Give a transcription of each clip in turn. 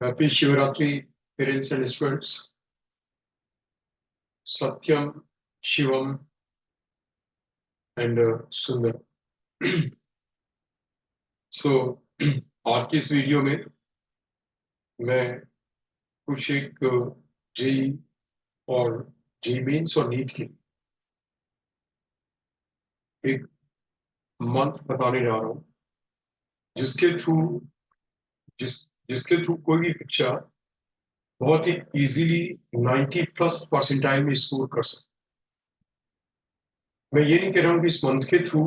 Happy Shivaratri, parents and students. Satyam, Shivam, and Sundar. So, आज की इस video में मैं कुछ एक जेई और जेई मेंस और नीट की एक मंत्र बताने जा रहा हूँ जिसके थ्रू जिसके थ्रू कोई भी बच्चा बहुत ही इजीली 90+ परसेंटाइल में स्कोर कर सकता है। मैं ये नहीं कह रहा हूँ कि इस मंत्र के थ्रू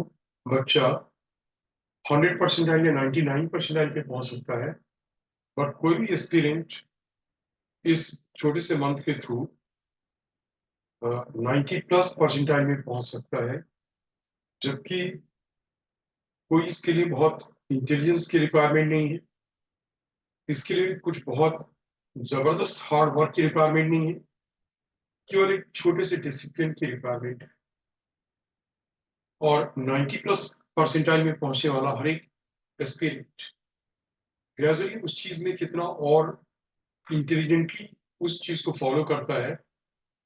बच्चा 100 परसेंटाइल या 99 परसेंटाइल पे पहुंच सकता है, बट कोई भी एस्पिरेंट इस छोटे से मंत्र के थ्रू 90+ परसेंटाइल में पहुंच सकता है, जबकि कोई इसके लिए बहुत इंटेलिजेंस की रिक्वायरमेंट नहीं है। इसके लिए कुछ बहुत जबरदस्त हार्ड वर्क की रिक्वायरमेंट नहीं है, केवल एक छोटे से डिसिप्लिन की रिक्वायरमेंट है। और 90+ परसेंटाइल में पहुंचने वाला हर एक एस्पिरेंट ग्रेजुअली उस चीज में कितना और इंटेलिजेंटली उस चीज को फॉलो करता है,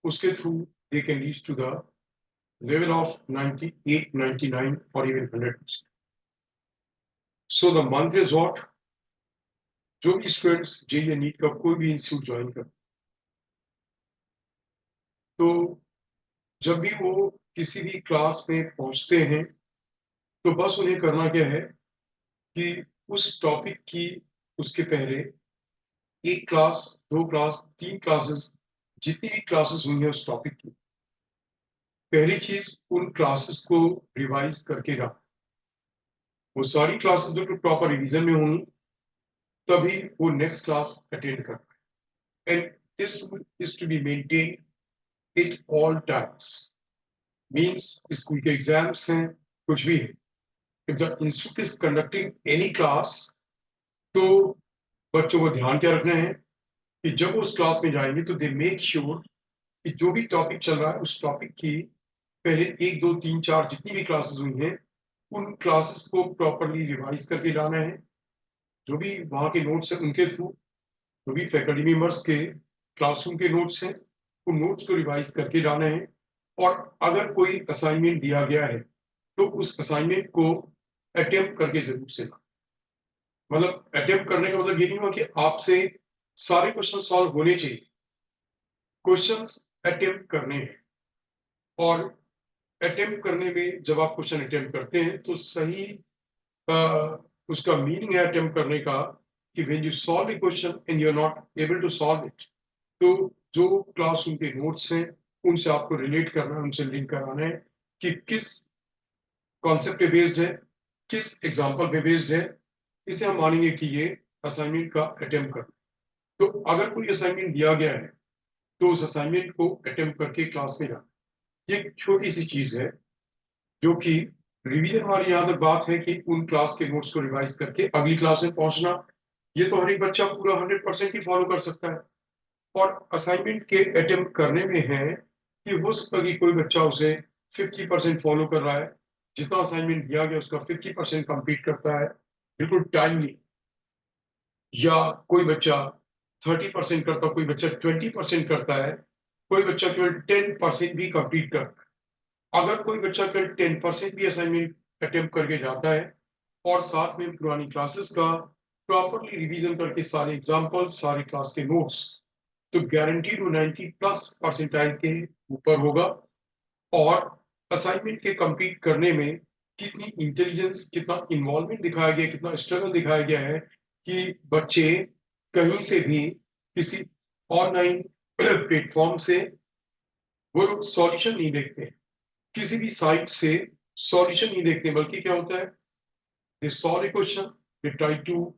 उसके through they can reach to the level of 98, 99 or even 100%. So the mantra is what? जो भी स्टूडेंट्स जेईई नीट का कोई भी इंस्टीट्यूट ज्वाइन कर, तो जब भी वो किसी भी क्लास में पहुंचते हैं तो बस उन्हें करना क्या है कि उस टॉपिक की उसके पहले एक क्लास, दो क्लास, तीन क्लासेस, जितनी भी क्लासेस हुई है उस टॉपिक की, पहली चीज उन क्लासेस को रिवाइज करके रख। वो सारी क्लासेस बिल्कुल प्रॉपर रिवीजन में होंगी, तभी वो नेक्स्ट क्लास अटेंड कर पाए। And this is to be maintain at all times. Means school के एग्जाम्स हैं, कुछ भी है, if the institute is conducting any class, तो बच्चों को ध्यान क्या रखना है कि जब वो उस क्लास में जाएंगे तो दे मेक श्योर कि जो भी टॉपिक चल रहा है उस टॉपिक की पहले एक, दो, तीन, चार जितनी भी क्लासेस हुई हैं उन क्लासेस को प्रॉपरली रिवाइज करके लाना है। जो भी वहाँ के नोट्स हैं उनके थ्रू, जो भी फैकल्टी मेंबर्स के क्लासरूम के नोट्स हैं उन नोट्स को रिवाइज करके लाना है। और अगर कोई असाइनमेंट दिया गया है तो उस असाइनमेंट को अटेम्प्ट करके जरूर से लाना। मतलब अटेम्प्ट करने का मतलब ये नहीं हुआ कि आपसे सारे क्वेश्चन सॉल्व होने चाहिए, क्वेश्चंस अटेम्प्ट करने हैं। और अटेम्प्ट करने में जब आप क्वेश्चन अटेम्प्ट करते हैं तो सही उसका मीनिंग है अटेम्प्ट करने का कि when you solve a question and you are not able to solve it, तो जो क्लासरूम के नोट्स हैं उनसे आपको रिलेट करना है, उनसे लिंक कराना है कि किस कॉन्सेप्ट पे बेस्ड है, किस एग्जाम्पल पे बेस्ड है। इसे हम मानेंगे कि ये असाइनमेंट का अटेम्प्ट कर। तो अगर कोई असाइनमेंट दिया गया है तो उस असाइनमेंट को अटेम्प्ट करके क्लास में जाना, ये एक छोटी सी चीज है जो कि रिवीजन वाली यहाँ तक बात है कि उन क्लास के नोट्स को रिवाइज करके अगली क्लास में पहुंचना, ये तो हर एक बच्चा पूरा 100% ही फॉलो कर सकता है। और असाइनमेंट के अटेम्प्ट करने में है कि हो सकता है कि कोई बच्चा उसे 50% फॉलो कर रहा है, जितना असाइनमेंट दिया गया उसका 50% कंप्लीट करता है बिल्कुल टाइमली, या कोई बच्चा 30% करता, कोई बच्चा 20% करता है, कोई बच्चा केवल 10% भी कंप्लीट करता है। अगर कोई बच्चा केवल 10% भी असाइनमेंट अटेम्प्ट करके जाता है और साथ में पुरानी क्लासेस का प्रॉपरली रिवीजन करके सारे एग्जाम्पल्स, सारे क्लास के नोट्स, तो गारंटीड वो 90+ परसेंटाइल के ऊपर होगा। और असाइनमेंट के कंप्लीट करने में कितनी इंटेलिजेंस, कितना इन्वॉल्वमेंट दिखाया गया, कितना स्ट्रगल दिखाया गया है कि बच्चे कहीं से भी किसी ऑनलाइन प्लेटफॉर्म से वो लोग सॉल्यूशन नहीं देखते, किसी भी साइट से सॉल्यूशन नहीं देखते, बल्कि क्या होता है, they solve a question, they try to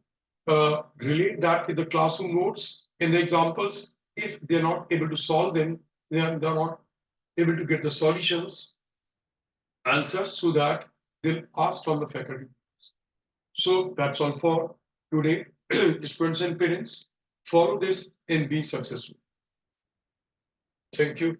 relate that with the classroom notes and the examples. If they're not able to solve them, they're not able to get the solutions, answers, so that they'll ask from the faculty. So that's all for today. Students and parents, follow this and be successful. Thank you.